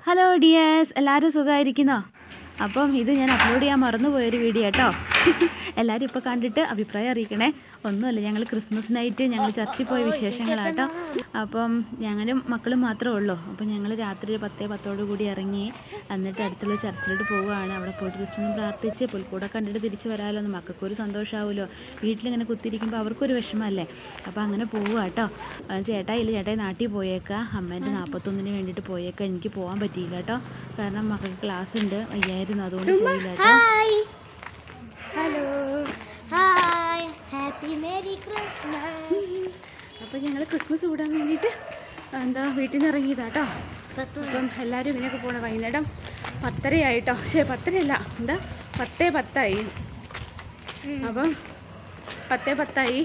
Hello dears, എല്ലാവരും സുഖമായിരിക്കുന്നോ? അപ്പം ഇത് ഞാൻ അപ്ലോഡ് ചെയ്യാൻ മറന്നുപോയൊരു വീഡിയോ കേട്ടോ. എല്ലാവരും ഇപ്പോൾ കണ്ടിട്ട് അഭിപ്രായം അറിയിക്കണേ. ഒന്നുമല്ല, ഞങ്ങൾ ക്രിസ്മസ് നൈറ്റ് ഞങ്ങൾ ചർച്ചിൽ പോയ വിശേഷങ്ങളാട്ടോ. അപ്പം ഞങ്ങളും മക്കളും മാത്രമേ ഉള്ളൂ. അപ്പം ഞങ്ങൾ രാത്രി 10:10 കൂടി ഇറങ്ങി, എന്നിട്ട് അടുത്തുള്ള ചർച്ചിലോട്ട് പോവുകയാണ്. അവിടെ പോയിട്ട് ജസ്റ്റ് ഒന്ന് പ്രാർത്ഥിച്ച് പുൽക്കൂടെ കണ്ടിട്ട് തിരിച്ച് വരാമല്ലോ എന്ന് മക്കൾക്കൊരു സന്തോഷമാവുമല്ലോ. വീട്ടിലിങ്ങനെ കുത്തിയിരിക്കുമ്പോൾ അവർക്കൊരു വിഷമമല്ലേ. അപ്പോൾ അങ്ങനെ പോവുക കേട്ടോ. ചേട്ടായി നാട്ടിൽ പോയേക്കാം, അമ്മേൻ്റെ 41 വേണ്ടിയിട്ട് പോയേക്കാം. എനിക്ക് പോകാൻ പറ്റിയില്ല കേട്ടോ, കാരണം മക്കൾക്ക് ക്ലാസ് ഉണ്ട്, വയ്യായിരുന്നു, അതുകൊണ്ട് പോയില്ല കേട്ടോ. Hello, hi, happy merry Christmas. അപ്പോൾ ഞങ്ങൾ ക്രിസ്മസ് കൂടാൻ വേണ്ടിയിട്ട് വീട്ടിൽ നിന്ന് ഇറങ്ങിയതാട്ടോ. അപ്പം എല്ലാവരും ഇങ്ങനെയൊക്കെ പോകണം. വൈകുന്നേരം 10:30 ആയിട്ടോ. 10:30 അല്ല, 10:10 അപ്പം 10:10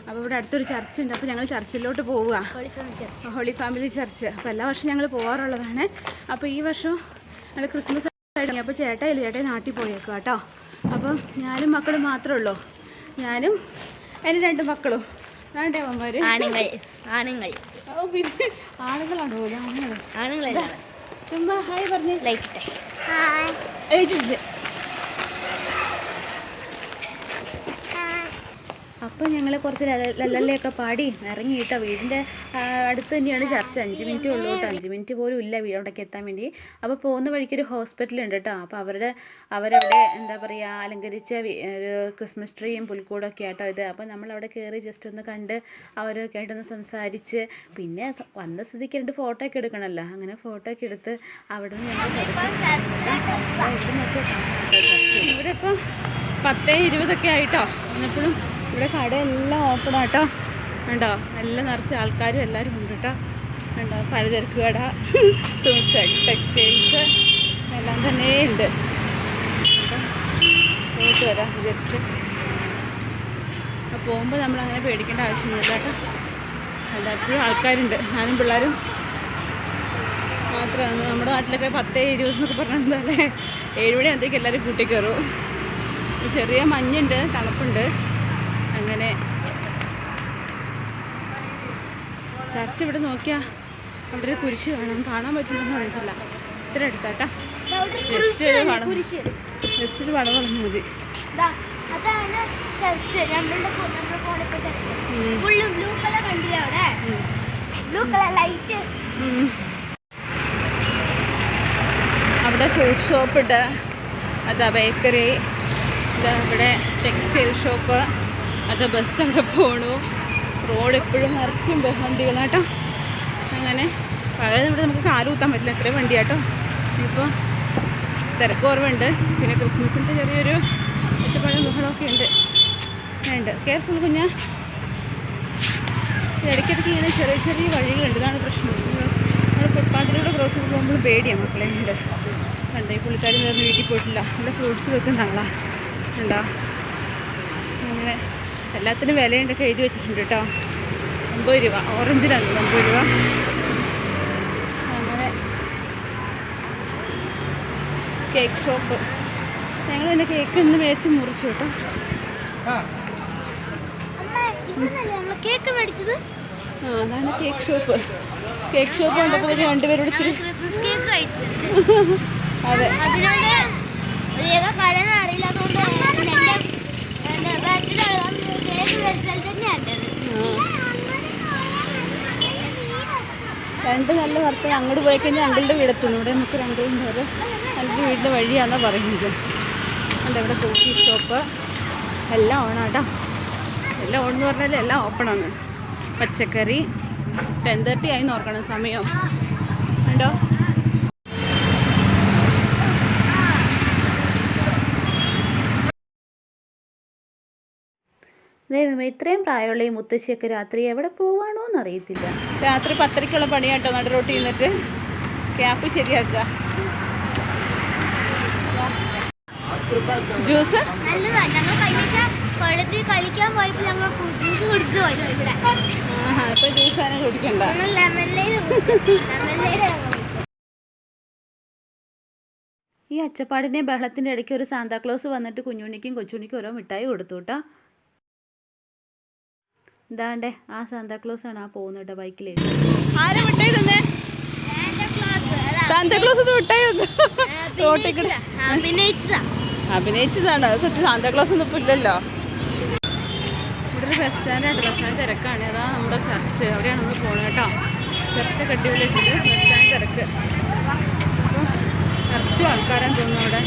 അപ്പോൾ ഇവിടെ അടുത്തൊരു ചർച്ച് ഉണ്ട്. അപ്പോൾ ഞങ്ങൾ ചർച്ചിലോട്ട് പോവുക, ഹോളി ഫാമിലി ചർച്ച്. അപ്പോൾ എല്ലാ വർഷവും ഞങ്ങൾ പോകാറുള്ളതാണ്. അപ്പോൾ ഈ വർഷം ഞങ്ങൾ ക്രിസ്മസ് ആയിട്ട് അപ്പോൾ ചേട്ടായി നാട്ടിൽ പോയേക്കുക കേട്ടോ. അപ്പം ഞാനും മക്കളും മാത്രമേ ഉള്ളൂ. ഞാനും എൻ്റെ 2 മക്കളും. വേണ്ടേ അവന്മാർ ആണുങ്ങളാണോ? ആണുങ്ങളല്ല. ചുമ്മാ ഹായ് പറഞ്ഞേ. അപ്പോൾ ഞങ്ങൾ കുറച്ച് ലല്ലയൊക്കെ പാടി ഇറങ്ങി കേട്ടോ. വീടിൻ്റെ അടുത്ത് തന്നെയാണ് ചർച്ച്. 5 മിനിറ്റേ ഉള്ളൂ കേട്ടോ. 5 മിനിറ്റ് പോലും ഇല്ല അവിടേക്ക് എത്താൻ വേണ്ടി. അപ്പോൾ പോകുന്ന വഴിക്കൊരു ഹോസ്പിറ്റലുണ്ട് കേട്ടോ. അപ്പോൾ അവരവിടെ എന്താ പറയുക, അലങ്കരിച്ച ഒരു ക്രിസ്മസ് ട്രീയും പുൽക്കൂടൊക്കെ ആട്ടോ ഇത്. അപ്പോൾ നമ്മളവിടെ കയറി ജസ്റ്റ് ഒന്ന് കണ്ട് അവരൊക്കെ ആയിട്ടൊന്ന് സംസാരിച്ച്, പിന്നെ വന്ന സ്ഥിതിക്ക് 2 ഫോട്ടോ ഒക്കെ എടുക്കണമല്ലോ. അങ്ങനെ ഫോട്ടോ ഒക്കെ എടുത്ത് അവിടെ നിന്ന് ഞങ്ങൾ ഇവിടെ നോക്കിയാൽ ചർച്ച്. ഇവിടെ ഇപ്പം 10:20 ആയിട്ടോ. എപ്പോഴും ഇവിടെ കടയെല്ലാം ഓപ്പൺ ആട്ടോ. കണ്ടോ, എല്ലാം നിറച്ച് ആൾക്കാരും എല്ലാവരും ഉണ്ട് കേട്ടോ. കണ്ടോ, പലചരക്ക് കട, ടെക്സ്റ്റൈൽസ് എല്ലാം തന്നെ ഉണ്ട്. അപ്പം പോയിട്ട് വരാം വിചാരിച്ച്. അപ്പോൾ പോകുമ്പോൾ നമ്മളങ്ങനെ പേടിക്കേണ്ട ആവശ്യമൊന്നുമില്ല കേട്ടോ. എല്ലാത്തിനും ആൾക്കാരുണ്ട്. ഞാനും പിള്ളേരും മാത്രമാണ്. നമ്മുടെ നാട്ടിലൊക്കെ 10:20 എന്നൊക്കെ പറഞ്ഞാൽ എന്താല്ലേ, 7 മണിയാകുമ്പോഴത്തേക്ക് എല്ലാവരും കൂട്ടി കയറും. ചെറിയ മഞ്ഞുണ്ട്, തണുപ്പുണ്ട്. അങ്ങനെ ചർച്ച് ഇവിടെ നോക്കിയാൽ അവിടെ ഒരു കുരിശ് കാണാൻ പറ്റുമെന്ന് അറിയത്തില്ല. ഇത്ര അടുത്താട്ടാ. ജസ്റ്റ് ഒരു പടം പറഞ്ഞു മതി. അവിടെ ഫ്രൂട്ട് ഷോപ്പ് ഉണ്ട്, അതാ ബേക്കറി, ഇവിടെ ടെക്സ്റ്റൈൽ ഷോപ്പ്, അത് ബസ് അവിടെ പോണു. റോഡ് എപ്പോഴും നിറച്ചും വണ്ടികളാട്ടോ. അങ്ങനെ പകരം ഇവിടെ നമുക്ക് കാല് കുത്താൻ പറ്റില്ല, അത്രയും വണ്ടിയാട്ടോ. ഇപ്പോൾ തിരക്ക് കുറവുണ്ട്. പിന്നെ ക്രിസ്മസിൻ്റെ ചെറിയൊരു ഒച്ചപ്പാടും ബഹളമൊക്കെ ഉണ്ട്. കെയർഫുൾ കുഞ്ഞാ. ഇടയ്ക്കിടയ്ക്ക് ഇങ്ങനെ ചെറിയ ചെറിയ വഴികളുണ്ട്. ഇതാണ് പ്രശ്നം. നമ്മൾ ഫുട്പാത്തിലൂടെ ക്രോസ് ചെയ്ത് പോകുമ്പോൾ പേടിയാണ് മക്കളെ. ഉണ്ട് കണ്ടോ, ഈ പുള്ളിക്കാരി നേർന്ന് വീട്ടിൽ പോയിട്ടില്ല. ഇവിടെ ഫ്രൂട്ട്സ് വെക്കുന്നതാണല്ലോ. ഉണ്ടോ, അങ്ങനെ എല്ലാത്തിനും വിലയുണ്ടൊക്കെ എഴുതി വെച്ചിട്ടുണ്ട് കേട്ടോ. 50 രൂപ, ഓറഞ്ചിനാണ് 50 രൂപ. അങ്ങനെ കേക്ക് ഷോപ്പ്. ഞങ്ങൾ തന്നെ കേക്ക് ഇന്ന് മേടിച്ച് മുറിച്ചു കേട്ടോ. അതാണ് കേക്ക് ഷോപ്പ്. കേക്ക് ഷോപ്പ് കണ്ടപ്പോൾ 2 പേരോട് അതെ. രണ്ട് നല്ല വർത്തം. അങ്ങോട്ട് പോയി കഴിഞ്ഞാൽ അങ്കിളുടെ വീടെത്തുന്നു. ഇവിടെ നമുക്ക് 2 പേര് അങ്കിളുടെ വീടിൻ്റെ വഴിയാണെന്നാണ് പറയുന്നത്. ഉണ്ട് ഇവിടെ കോഫി ഷോപ്പ് എല്ലാം ഓണാട്ടോ. എല്ലാം ഓണെന്ന് പറഞ്ഞാൽ എല്ലാം ഓപ്പണാണ്. പച്ചക്കറി 10:30 ആയി നോക്കണം സമയം. ഉണ്ടോ, ദൈവമേ, ഇത്രയും പ്രായമുള്ള ഈ മുത്തശ്ശിയൊക്കെ രാത്രി എവിടെ പോവാണോ എന്നറിയത്തില്ല. രാത്രി 10:30 പണിയാട്ടോ. നടുറോട്ട് ചെയ്യുന്നിട്ട് ക്യാപ്പ് ശരിയാക്കുക. ജ്യൂസ് ഇപ്പൊ ജ്യൂസ് തന്നെ കുടിക്കണ്ട. ഈ അച്ചപ്പാടിൻ്റെയും ബഹളത്തിൻ്റെ ഇടയ്ക്ക് ഒരു സാന്താക്ലോസ് വന്നിട്ട് കുഞ്ഞുണ്ണിക്കും കൊച്ചുണ്ണിക്കും ഓരോ മിഠായി കൊടുത്തു കേട്ടോ. ഇതാണ്ടേ ആ സാന്താക്ലോസ് ആണ് ആ പോകുന്നത് ബൈക്കിൽ. ആരാ മിഠായി തന്നെ? സാന്താക്ലോസ് മിഠായി അഭിനയിച്ചതാ. അഭിനയിച്ചതാണ് സത്യം. സാന്താക്ലോസ് ഒന്നും ഇപ്പൊ ഇല്ലല്ലോ. ഇവിടെ ഒരു ബസ് സ്റ്റാൻഡായിട്ട്. ബസ് സ്റ്റാൻഡ് തിരക്കാണ്. അതാ നമ്മുടെ ചർച്ച്, അവിടെയാണ് നമ്മൾ പോണത് കേട്ടോ. ചർച്ച് കട്ടിവിളിട്ടുണ്ട്. ബസ് സ്റ്റാൻഡ് തിരക്ക്. അപ്പോൾ നിറച്ചും ആൾക്കാരാന്ന് തോന്നുന്നു അവിടെ.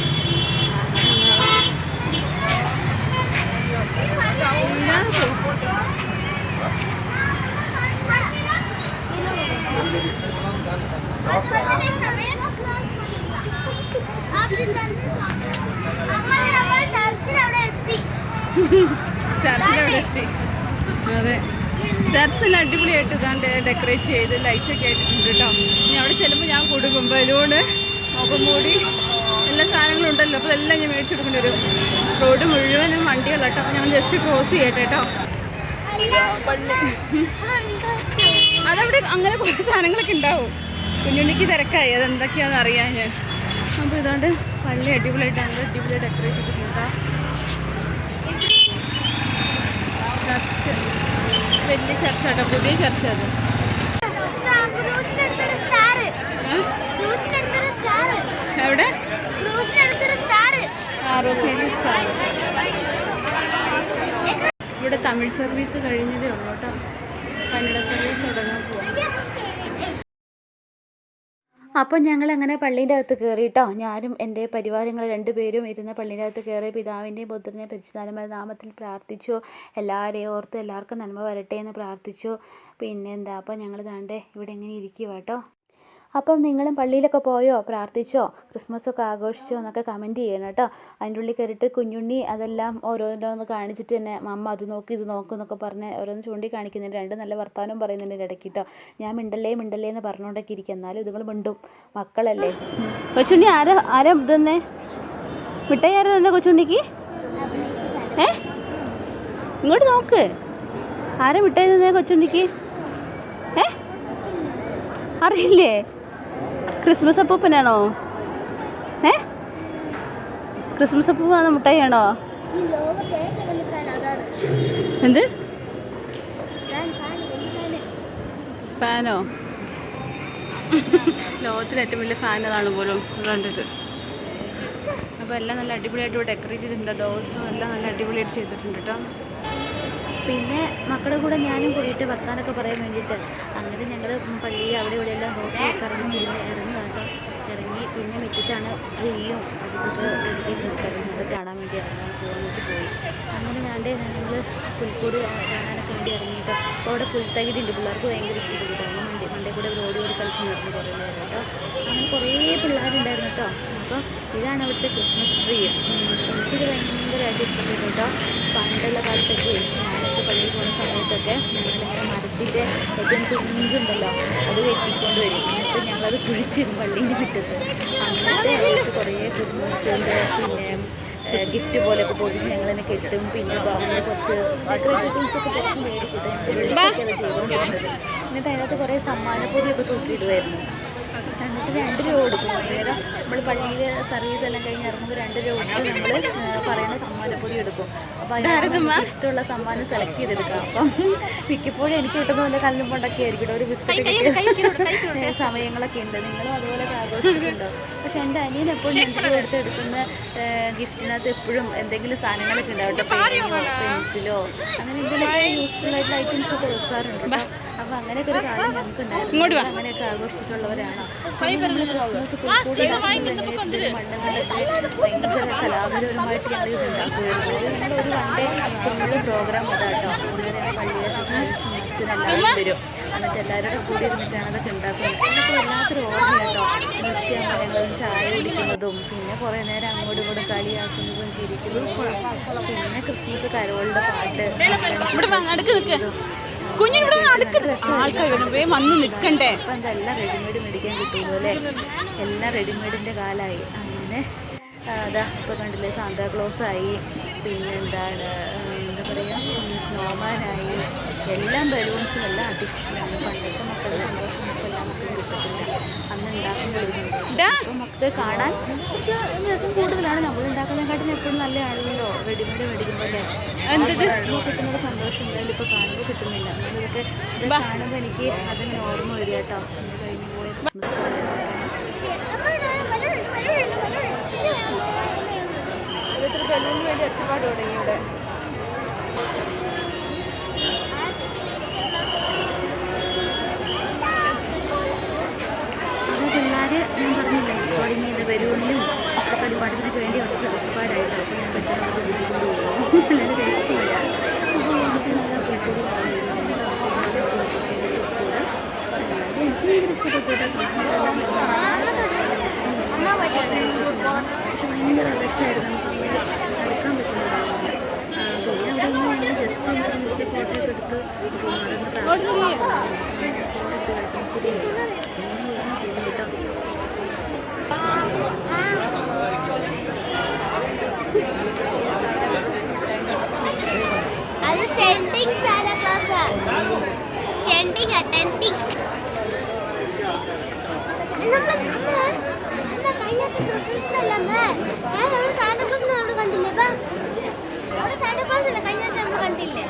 ചർച്ചിലവിടെ എത്തി. അതെ, ചർച്ചിൽ അടിപൊളിയായിട്ട് ഇതാണ്ട് ഡെക്കറേറ്റ് ചെയ്ത് ലൈറ്റൊക്കെ ആയിട്ടുണ്ട് കേട്ടോ. ഇനി അവിടെ ചെല്ലുമ്പോൾ ഞാൻ കൊടുക്കും ബലൂണ്, മുഖം മൂടി, എല്ലാ സാധനങ്ങളും ഉണ്ടല്ലോ. അപ്പോൾ ഇതെല്ലാം ഞാൻ മേടിച്ചു കൊടുക്കേണ്ടി വരും. റോഡ് മുഴുവനും വണ്ടികളാട്ടോ. അപ്പോൾ ഞാൻ ജസ്റ്റ് ക്രോസ് ചെയ്യട്ടെ കേട്ടോ. അതവിടെ അങ്ങനെ കുറേ സാധനങ്ങളൊക്കെ ഉണ്ടാവും. കുഞ്ഞുണ്ണിക്ക് തിരക്കായി അതെന്തൊക്കെയാണെന്ന് അറിയാൻ ഞാൻ. അപ്പോൾ ഇതാണ്ട് പള്ളി അടിപൊളിയായിട്ടാണ് അടിപൊളി ഡെക്കറേറ്റ് ചെയ്തിട്ടുണ്ട്. ചർച്ച് വലിയ ചർച്ചാട്ടോ, പുതിയ ചർച്ച അത്. എവിടെ? ഇവിടെ തമിഴ് സർവീസ് കഴിഞ്ഞതേ ഉള്ളൂ കേട്ടോ. കന്നഡ സർവീസ് തുടങ്ങാൻ പോവാം. അപ്പോൾ ഞങ്ങൾ അങ്ങനെ പള്ളീൻ്റെ അകത്ത് കയറിയിട്ടോ. ഞാനും എൻ്റെ പരിവാരങ്ങൾ 2 പേരും ഇരുന്ന് പള്ളീൻ്റെ അകത്ത് കയറി പിതാവിൻ്റെയും പുത്രൻ്റെയും പരിശുദ്ധാത്മാവിന്റെ നാമത്തിൽ പ്രാർത്ഥിച്ചു. എല്ലാവരെയും ഓർത്ത് എല്ലാവർക്കും നന്മ വരട്ടെ എന്ന് പ്രാർത്ഥിച്ചു. പിന്നെന്താ, അപ്പോൾ ഞങ്ങൾ ദാണ്ടേ ഇവിടെ ഇങ്ങനെ ഇരിക്കുക കേട്ടോ. അപ്പം നിങ്ങളും പള്ളിയിലൊക്കെ പോയോ, പ്രാർത്ഥിച്ചോ, ക്രിസ്മസൊക്കെ ആഘോഷിച്ചോ എന്നൊക്കെ കമൻറ്റ് ചെയ്യണം കേട്ടോ. അതിൻ്റെ ഉള്ളിൽ കയറിയിട്ട് കുഞ്ഞുണ്ണി അതെല്ലാം ഓരോന്നോന്ന് കാണിച്ചിട്ട് തന്നെ അമ്മ അത് നോക്കി ഇത് നോക്കും എന്നൊക്കെ പറഞ്ഞ് ഓരോന്ന് ചൂണ്ടി കാണിക്കുന്നുണ്ട്. 2 നല്ല വർത്തമാനം പറയുന്നുണ്ട് ഇടയ്ക്ക് കേട്ടോ. ഞാൻ മിണ്ടല്ലേ എന്ന് പറഞ്ഞുകൊണ്ടൊക്കെ ഇരിക്കും. എന്നാലും ഇതുങ്ങൾ മിണ്ടും, മക്കളല്ലേ. കൊച്ചുണ്ണി ആരാ ഇതന്നെ മിഠായി ആരാ തന്നെ കൊച്ചുണ്ണിക്ക്? ഇങ്ങോട്ട് നോക്ക്, ആരാ മിഠായി തന്നെ കൊച്ചുണ്ണിക്ക്? അറിയില്ലേ? ക്രിസ്മസ് അപ്പൂപ്പനാണോ? ക്രിസ്മസ് അപ്പൂപ്പാണ് മിഠായിയാണോ? എന്ത് ഫാനോ? ലോകത്തിലെ ഏറ്റവും വലിയ ഫാൻ അതാണ് പോലും കണ്ടിട്ട്. അപ്പോൾ എല്ലാം നല്ല അടിപൊളിയായിട്ട് ഇവിടെ ഡെക്കറേറ്റ് ചെയ്തിട്ടുണ്ട്. ഡോർസും എല്ലാം നല്ല അടിപൊളിയായിട്ട് ചെയ്തിട്ടുണ്ട് കേട്ടോ. പിന്നെ മക്കളുടെ കൂടെ ഞാനും കൂടിയിട്ട് വർത്താനൊക്കെ പറയാൻ വേണ്ടിയിട്ട് അങ്ങനെ ഞങ്ങൾ പള്ളിയിൽ അവിടെ ഇവിടെയെല്ലാം നോക്കി ഇറങ്ങി കേട്ടോ. ഇറങ്ങി പിന്നെ മുറ്റത്താണ് ട്രീയും അതൊക്കെ അത് കാണാൻ വേണ്ടി ഇറങ്ങാൻ പോകാമെന്ന് പോയി. അങ്ങനെ ഞങ്ങൾ പുൽക്കൂട് കാണാനൊക്കെ വേണ്ടി ഇറങ്ങിയിട്ട് അപ്പോൾ അവിടെ പുൽത്തകിടുണ്ട്. പിള്ളേർക്ക് ഭയങ്കര ഇഷ്ടപ്പെട്ടു. അതിന് മണ്ടേ കൂടെ ഓടി കളിച്ച് നടന്ന് കുറേ നേരം കേട്ടോ. അങ്ങനെ കുറേ പിള്ളേരുണ്ടായിരുന്നു കേട്ടോ. അപ്പോൾ ഇതാണ് അവിടുത്തെ ക്രിസ്മസ് ട്രീ. എനിക്കിത് ഭയങ്കരമായിട്ട് ഇഷ്ടപ്പെട്ടു കേട്ടോ. പണ്ടുള്ള കാലത്തൊക്കെ ഞാനൊക്കെ പള്ളിയിൽ പോകുന്ന സമയത്തൊക്കെ ഞങ്ങളിങ്ങനെ മരത്തിൻ്റെ ഏറ്റവും കുഞ്ഞുണ്ടല്ലോ അത് വെട്ടിക്കൊണ്ട് വരും. എന്നിട്ട് ഞങ്ങളത് കുഴിച്ചിടും പള്ളീൻ്റെ മുറ്റത്ത്. അങ്ങനത്തെ കുറേ ക്രിസ്മസിൻ്റെ പിന്നെ ഗിഫ്റ്റ് പോലെയൊക്കെ പോയിട്ട് ഞങ്ങൾ തന്നെ കെട്ടും. പിന്നെ അങ്ങനെ കുറച്ച് ഡെക്കറേറ്റീവ്സൊക്കെ പുറത്ത് മേടിക്കിട്ടും. അത് ചെയ്തുകൊണ്ടിരുന്നത്. എന്നിട്ട് അതിനകത്ത് കുറേ സമ്മാനപ്പൊതിയൊക്കെ തൂക്കിയിടുമായിരുന്നു. എന്നിട്ട് 2 രൂപ കൊടുക്കും. വൈകുന്നേരം നമ്മൾ പള്ളിയിൽ സർവീസ് എല്ലാം കഴിഞ്ഞ് ഇറങ്ങുമ്പോൾ 2 രൂപ കൊടുത്ത് നമ്മൾ പറയുന്ന സമ്മാനപ്പൊതി എടുക്കും. അപ്പോൾ അതിനകത്ത് ഇഷ്ടമുള്ള സമ്മാനം സെലക്ട് ചെയ്തെടുക്കാം. അപ്പം മിക്കപ്പോഴും എനിക്ക് കിട്ടുന്ന പോലെ കല്ലും കൊണ്ടൊക്കെ ആയിരിക്കും. ഒരു ബിസ്ക്കറ്റ് സമയങ്ങളൊക്കെ ഉണ്ട്. നിങ്ങളും അതുപോലെ ആഘോഷിച്ചിട്ടുണ്ടോ? പക്ഷെ എൻ്റെ അനിയൻ എപ്പോഴും എനിക്ക് എടുക്കുന്ന ഗിഫ്റ്റിനകത്ത് എപ്പോഴും എന്തെങ്കിലും സാധനങ്ങളൊക്കെ ഉണ്ടാവട്ടെ, പെയിനോ പെൻസിലോ അങ്ങനെ എന്തെങ്കിലുമൊക്കെ യൂസ്ഫുൾ ആയിട്ടുള്ള ഐറ്റംസ് ഒക്കെ വെക്കാറുണ്ട്. അപ്പോൾ അങ്ങനെയൊക്കെ ഒരു കാലം ഞങ്ങൾക്ക് ഉണ്ടായിരുന്നു. അങ്ങനെയൊക്കെ ആഘോഷിച്ചിട്ടുള്ളവരാണ്. ക്രിസ്മസ് മണ്ണുകൊണ്ടൊക്കെ ഭയങ്കര കലാപരമായിട്ട് ഞങ്ങൾ ഇത് ഉണ്ടാക്കുമായിരുന്നു. ഞങ്ങളൊരു വൺഡേ ഫുള്ള് പ്രോഗ്രാം അതാട്ടോ. അങ്ങനെ പള്ളിയിലെ സിസ്റ്റേഴ്സും അച്ഛനെല്ലാവരും വരും. എന്നിട്ട് എല്ലാവരുടെ കൂടി ഇരുന്നിട്ടാണ് അതൊക്കെ ഉണ്ടാക്കുന്നത്. എന്നൊക്കെ വല്ലാത്തൊരു ഓർമ്മയുണ്ടോ. ഉച്ചയാകുമ്പോൾ ഞങ്ങൾ ചായ കുടിക്കുന്നതും പിന്നെ കുറേ നേരം അങ്ങോട്ടും ഇങ്ങോട്ടും കളിയാക്കുന്നതും ചിരിക്കുന്നതും. പിന്നെ ക്രിസ്മസ് കരോളുടെ പാട്ട് വന്ന് നിൽക്കണ്ടേ. അപ്പം എന്തെല്ലാം റെഡിമെയ്ഡ് മേടിക്കാൻ കിട്ടുമല്ലോ അല്ലേ. എല്ലാം റെഡിമെയ്ഡിൻ്റെ കാലമായി. അങ്ങനെ അതാ ഇപ്പോൾ കണ്ടില്ലേ, സാന്താക്ലോസായി, പിന്നെ എന്താ പറയുക, സ്നോമാനായി, എല്ലാം ബലൂൺസും എല്ലാം ആർട്ടിഫിഷ്യലാണ്. പണ്ടത്തെ മക്കളുടെ സന്തോഷം ഇപ്പോൾ എല്ലാ മക്കളും കിട്ടത്തില്ല. അന്ന് ഉണ്ടാക്കുന്ന ഒരു സന്തോഷം ഇപ്പോൾ മക്കൾ കാണാൻ കുറച്ച് ദിവസം കൂടുതലാണ്. നമ്മൾ ഉണ്ടാക്കുന്നതിനെക്കാട്ടിലും എപ്പോഴും നല്ല ആണല്ലോ റെഡിമെയ്ഡ് മേടിക്കുമ്പോൾ അല്ലേ. കിട്ടുന്നൊരു സന്തോഷം എന്തായാലും ഇപ്പോൾ കാണുമ്പോൾ കിട്ടുന്നില്ല. ഇതൊക്കെ കാണുമ്പോൾ എനിക്ക് അതിങ്ങനെ ഓർമ്മ വരിക കേട്ടോ. എൻ്റെ കഴിഞ്ഞു പോയ ക്രിസ്മസ് കാലം. ബലൂണിന് വേണ്ടി ഒച്ചപ്പാട് തുടങ്ങി ഇവിടെ. അപ്പോൾ പിള്ളേർ ഞാൻ പറഞ്ഞില്ലേ തുടങ്ങിയത് ബലൂണിലും കളിപ്പാട്ടത്തിനൊക്കെ വേണ്ടി ഒച്ചപ്പാടായിട്ട്. അപ്പോൾ ഞാൻ പെട്ടെന്ന് അത് കൂട്ടിക്കൊണ്ട് പോകും, അല്ലാണ്ട് രക്ഷയില്ല. അപ്പോൾ എനിക്ക് നല്ല പുൽക്കൂടി അത് എനിക്ക് ഭയങ്കര ഇഷ്ടപ്പെട്ടു കേട്ടോ. പക്ഷെ ഭയങ്കര രക്ഷമായിരുന്നു, നമുക്ക് അടുക്കാൻ പറ്റുന്നുണ്ടായിരുന്നു. പിന്നെ അവിടെ നിന്ന് ഞങ്ങൾ ജസ്റ്റ് ഫോട്ടോ ഒക്കെ എടുത്ത് നടന്ന് ശരിയല്ല കേട്ടോ. അത് ടെൻറ്റിംഗ് സാല ക്ലാസ് ടെൻറ്റിംഗ് ടെൻറ്റിംഗ് കണ്ടില്ലേ? അവിടെ സാന്റാക്ലോസ് അല്ലേ കഴിഞ്ഞ ആഴ്ച നമ്മൾ കണ്ടില്ലേ?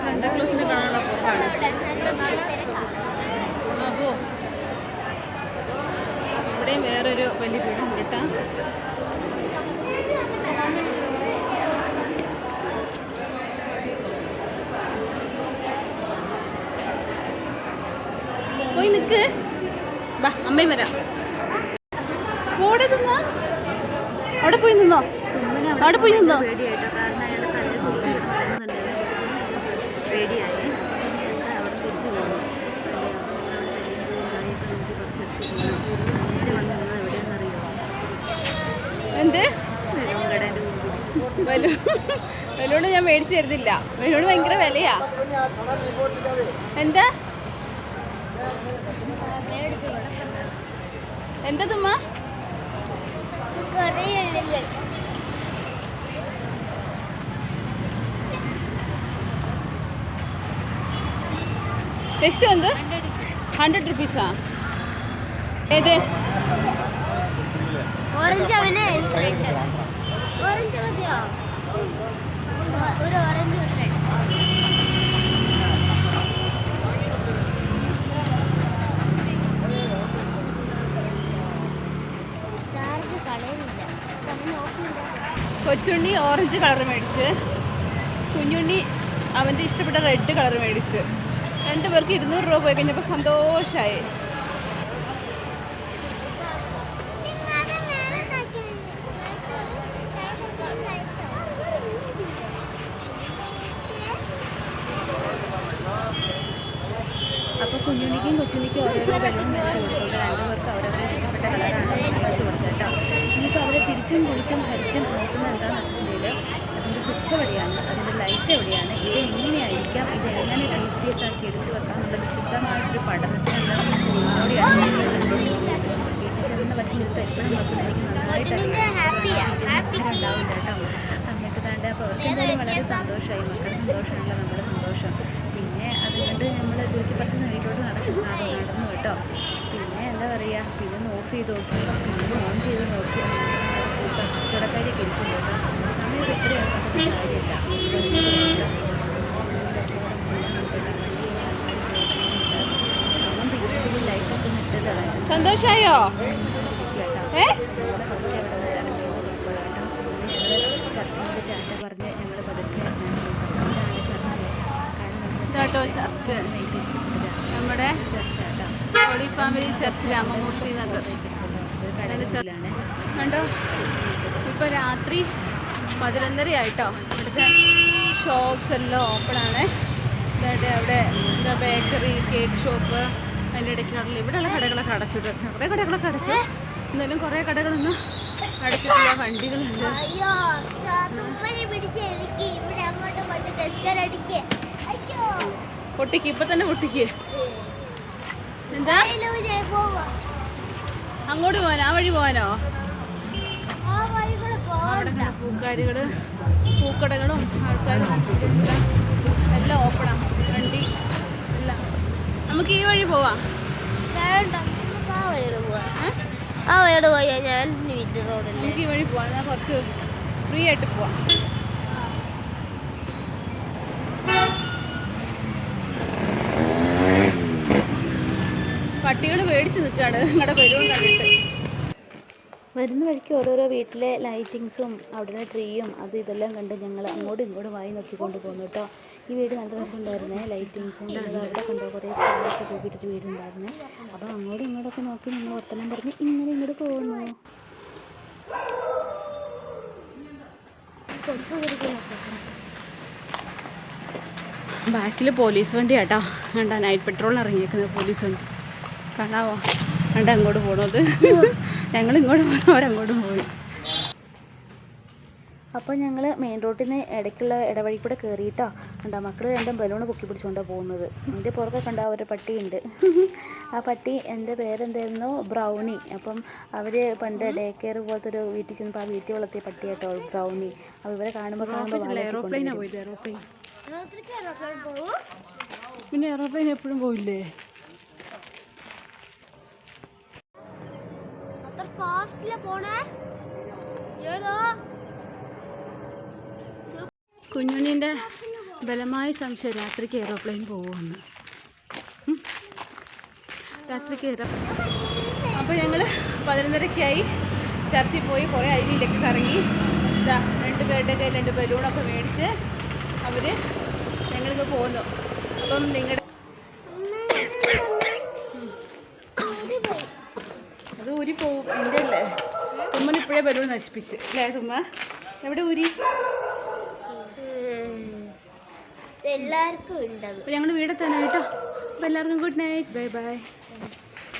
സാന്റാക്ലോസിനെ കാണാനുള്ള പോക്കാണ്. അപ്പോൾ ഇവിടെയും വേറൊരു വലിയ വീടുണ്ട് കേട്ടോ. പോയി നിൽക്ക്, ബാ അമ്മയും വരാം. ഓടെ തിന്നോ, അവിടെ പോയി നിന്നോ, അവിടെ പോയി നിന്നോ. പേടിയായിട്ടോ, കാരണം അയാളുടെ തലയിൽ തുപ്പി വരുന്നുണ്ടായിരുന്നു. പേടിയായേ. പിന്നെ ഞങ്ങൾ അവിടെ തിരിച്ചു പോകുന്നു. നേരെ വന്ന് നിന്നത് എവിടെയെന്നറിയോ? എന്ത് കടേൻ്റെ മുമ്പിൽ. ബലൂണ് ഞാൻ മേടിച്ചു തരുന്നില്ല, ബലൂണ് ഭയങ്കര വിലയാ. എന്താ എന്താ തുമ്മ? ಎಷ್ಟು ಒಂದು 100 ರುಪೀಸಾ? ഏത് ഓറഞ്ച് അവന് ഓറഞ്ച് മതിയോ? ഒരു ഓറഞ്ച് ചാർജ് കളയുന്നില്ല. കൊച്ചുണ്ണി ഓറഞ്ച് കളർ മേടിച്ച്, കുഞ്ഞുണ്ണി അവൻ്റെ ഇഷ്ടപ്പെട്ട റെഡ് കളർ മേടിച്ച്. 2 പേർക്ക് 200 രൂപ പോയി കഴിഞ്ഞപ്പോൾ സന്തോഷമായി. അപ്പോൾ കുഞ്ഞുണ്ണിക്കും കൊച്ചുണ്ണിക്കും ഓരോരോ ബലൂൺ മേടിച്ച് കൊടുത്തു. 2 പേർക്ക് അവരവരെ ഇഷ്ടപ്പെട്ട കളറാണ് മേടിച്ച് കൊടുത്തത് കേട്ടോ. ഇനിയിപ്പോൾ അവരെ തിരിച്ചും കുളിച്ചും ഹരിച്ചും നോക്കുന്നത് എന്താണെന്ന് വെച്ചിട്ടുണ്ടെങ്കിൽ അതിൻ്റെ സ്വിച്ച് എവിടെയാണ്, അതിൻ്റെ ലൈറ്റ് എവിടെയാണ്, ഇത് എങ്ങനെയായിരിക്കാം, ഇത് എങ്ങനെ പീസ് ആക്കി എടുത്ത് വെക്കാം എന്നുള്ള വിശുദ്ധമായിട്ടൊരു പഠനത്തിനുള്ള മുന്നോടിയാണ് വീട്ടിൽ ചെന്ന വശം ഇത് തരിപ്പണം വെക്കുന്നത് എനിക്ക് നന്നായിട്ട് ഉണ്ടാവില്ല കേട്ടോ. എന്നിട്ട് താണ്ട് അപ്പോൾ അവർക്ക് എന്തായാലും വളരെ സന്തോഷമായി. മക്കളുടെ സന്തോഷമാണല്ലോ നമ്മുടെ സന്തോഷം. പിന്നെ അതുകൊണ്ട് നമ്മൾ കുലുക്കി പറിച്ച് വീട്ടിലോട്ട് നടന്നു കേട്ടോ. പിന്നെ എന്താ പറയുക, പിന്നെ ഒന്ന് ഓഫ് ചെയ്ത് നോക്കി, പിന്നെ ഓൺ ചെയ്ത് നോക്കി. കച്ചവടക്കാരിയൊക്കെ ഇരിക്കുന്നു കേട്ടോ. സമയം എത്രയാണ് നമുക്ക് കാര്യമില്ല. കച്ചവടം എല്ലാം പിന്നെ ലൈറ്റൊക്കെ നിട്ട് തടയാം. സന്തോഷമായോ? ചർച്ചിനോട് ടാറ്റ പറഞ്ഞ് ഞങ്ങൾ പതുക്കെ ഇതാണ് ചർച്ച്. കേട്ടോ ചർച്ച്, നമ്മുടെ holy family church, Ramamurthy Nagar കണ്ടോ. ഇപ്പോൾ രാത്രി 11:30 ആയിട്ടോ. ഇവിടുത്തെ ഷോപ്സ് എല്ലാം ഓപ്പണാണ്. ഇതായിട്ട് അവിടെ എന്താ ബേക്കറി, കേക്ക് ഷോപ്പ്, അതിൻ്റെ ഇടയ്ക്കുള്ള ഇവിടെയുള്ള കടകളൊക്കെ അടച്ചു. കുറേ കടകളൊക്കെ അടച്ചു, എന്നാലും കുറേ കടകളൊന്നും അടച്ചിട്ടില്ല. വണ്ടികളുണ്ട്. പൊട്ടിക്ക്, ഇപ്പം തന്നെ പൊട്ടിക്ക്. എന്താ അങ്ങോട്ട് പോകാനോ? ആ വഴി പോകാനോ? അവിടെ പൂക്കാരികൾ, പൂക്കടകളും ആൾക്കാരും എല്ലാം ഓപ്പണാണ്. വണ്ടി എല്ലാം. നമുക്ക് ഈ വഴി പോവാം. ആ വഴിയോട് പോയാ ഞാൻ റോഡിൽ നമുക്ക് ഈ വഴി പോവാം. ഞാൻ കുറച്ച് ഫ്രീ ആയിട്ട് പോവാം. പട്ടികൾ മേടിച്ച് നിൽക്കുകയാണ് നിങ്ങളുടെ ബലൂൺ കണ്ടിട്ട്. വരുന്ന വഴിക്ക് ഓരോരോ വീട്ടിലെ ലൈറ്റിങ്സും അവിടെ ട്രീയും അത് ഇതെല്ലാം കണ്ട് ഞങ്ങൾ അങ്ങോട്ടും ഇങ്ങോട്ടും വായി നോക്കിക്കൊണ്ട് പോന്നു കേട്ടോ. ഈ വീട് നല്ല രസമുണ്ടായിരുന്നേ, ലൈറ്റിങ്സും പിന്നെ അവിടെ കണ്ടോ കുറേ സ്റ്റാറൊക്കെ തൂക്കിയിട്ടൊരു വീടുണ്ടായിരുന്നേ. അപ്പോൾ അങ്ങോട്ടും ഇങ്ങോട്ടൊക്കെ നോക്കി ഞങ്ങൾ വർത്തമാനം പറഞ്ഞ് ഇങ്ങനെ ഇങ്ങോട്ട് പോകുന്നു. ബാക്കിൽ പോലീസ് വണ്ടി കേട്ടോ, വേണ്ട നൈറ്റ് പെട്രോളിന് ഇറങ്ങിയേക്കുന്നത് പോലീസ് വണ്ടി കാണാവോ, വേണ്ട അങ്ങോട്ട് പോകണത്. ഞങ്ങൾ ഇങ്ങോട്ട് പോകുന്നു, അവരങ്ങോട്ടും പോയി. അപ്പോൾ ഞങ്ങൾ മെയിൻ റോഡിന് ഇടയ്ക്കുള്ള ഇടവഴി കൂടെ കയറിയിട്ടോ. കണ്ടോ മക്കൾ രണ്ടും ബലൂണ് പൊക്കി പിടിച്ചുകൊണ്ടാണ് പോകുന്നത്. അതിൻ്റെ പുറകെ കണ്ടോ ഒരു പട്ടിയുണ്ട്. ആ പട്ടി എൻ്റെ പേരെന്തായിരുന്നു, ബ്രൗണി. അപ്പം അവർ പണ്ട് ഡേ കെയർ പോലത്തെ ഒരു വീട്ടിൽ ചെന്നപ്പോൾ ആ വീട്ടിൽ വളർത്തിയ പട്ടി കേട്ടോ ബ്രൗണി. അപ്പോൾ ഇവരെ കാണുമ്പോൾ എയറോപ്ലെയിനാണ് പോയത്. പിന്നെ എയറോപ്ലെയിൻ എപ്പോഴും പോയില്ലേ? കുഞ്ഞുണ്ണിൻ്റെ ബലമായ സംശയം രാത്രിക്ക് എയറോപ്ലെയിൻ പോകുമെന്ന്. രാത്രിക്ക് അപ്പോൾ ഞങ്ങൾ 11:30-ക്കായി ചർച്ചിൽ പോയി കുറേ അരിയിലൊക്കെ കറങ്ങി. ഇതാ 2 പേരുടെ കയ്യിൽ 2 ബലൂണൊക്കെ മേടിച്ച് അവർ ഞങ്ങളിങ്ങ് പോന്നു. അപ്പം നിങ്ങളുടെ അത് ഊരി പോവും. എൻ്റെ അല്ലേ തുമ്മൻ ഇപ്പോഴേ ബലൂൺ നശിപ്പിച്ച് അല്ലേ തുമ്മ? എവിടെ ഊരി? എല്ലാവർക്കും ഉണ്ടത്. അപ്പോൾ ഞങ്ങൾ വീടെത്താനായിട്ടോ. അപ്പോൾ എല്ലാവർക്കും ഗുഡ് നൈറ്റ്, ബൈ ബൈ.